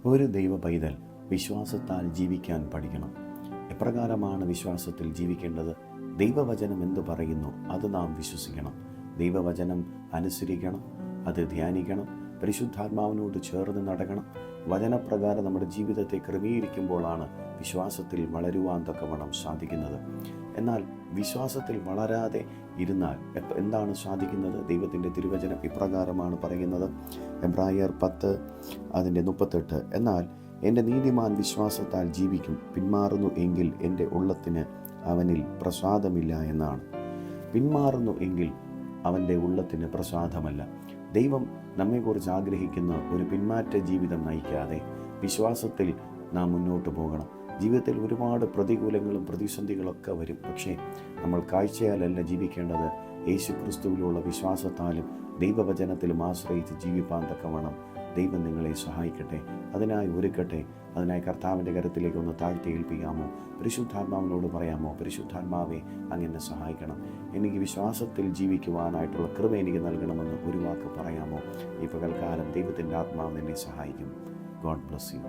ഒരു ദൈവ പൈതൽ വിശ്വാസത്താൽ ജീവിക്കാൻ പഠിക്കണം. എപ്രകാരമാണ് വിശ്വാസത്തിൽ ജീവിക്കേണ്ടത്? ദൈവവചനം എന്തു പറയുന്നു അത് നാം വിശ്വസിക്കണം. ദൈവവചനം അനുസരിക്കണം, അത് ധ്യാനിക്കണം, പരിശുദ്ധാത്മാവിനോട് ചേർന്ന് നടക്കണം. വചനപ്രകാരം നമ്മുടെ ജീവിതത്തെ ക്രമീകരിക്കുമ്പോഴാണ് വിശ്വാസത്തിൽ വളരുവാൻ തക്കവണ്ണം സാധിക്കുന്നത്. എന്നാൽ വിശ്വാസത്തിൽ വളരാതെ ഇരുന്നാൽ എന്താണ് സാധിക്കുന്നത്? ദൈവത്തിൻ്റെ തിരുവചനം ഇപ്രകാരമാണ് പറയുന്നത്. എബ്രായർ 10:38. എന്നാൽ എൻ്റെ നീതിമാൻ വിശ്വാസത്താൽ ജീവിക്കും, പിന്മാറുന്നു എങ്കിൽ എൻ്റെ ഉള്ളത്തിന് അവനിൽ പ്രസാദമില്ല എന്നാണ്. പിന്മാറുന്നു എങ്കിൽ അവൻ്റെ ഉള്ളത്തിന് പ്രസാദമല്ല. ദൈവം നമ്മെക്കുറിച്ച് ആഗ്രഹിക്കുന്ന ഒരു പിന്മാറ്റ ജീവിതം നയിക്കാതെ വിശ്വാസത്തിൽ നാം മുന്നോട്ട് പോകണം. ജീവിതത്തിൽ ഒരുപാട് പ്രതികൂലങ്ങളും പ്രതിസന്ധികളൊക്കെ വരും. പക്ഷേ നമ്മൾ കാഴ്ചയാലല്ല ജീവിക്കേണ്ടത്, യേശു ക്രിസ്തുവിലുള്ള വിശ്വാസത്താലും ദൈവവചനത്തിലും ആശ്രയിച്ച് ജീവിപ്പാൻ തക്കവണ്ണം ദൈവം നിങ്ങളെ സഹായിക്കട്ടെ. അതിനായി ഒരുക്കട്ടെ. അതിനായി കർത്താവിൻ്റെ കരത്തിലേക്ക് ഒന്ന് താഴ്ത്തി ഏൽപ്പിക്കാമോ? പരിശുദ്ധാത്മാവിനോട് പറയാമോ? പരിശുദ്ധാത്മാവെ, അങ്ങനെ സഹായിക്കണം, എനിക്ക് വിശ്വാസത്തിൽ ജീവിക്കുവാനായിട്ടുള്ള കൃപ എനിക്ക് നൽകണമെന്ന് ഒരു വാക്ക് പറയാമോ? ഈ പകൽക്കാലം ദൈവത്തിൻ്റെ ആത്മാവ് നിന്നെ സഹായിക്കും. God bless you.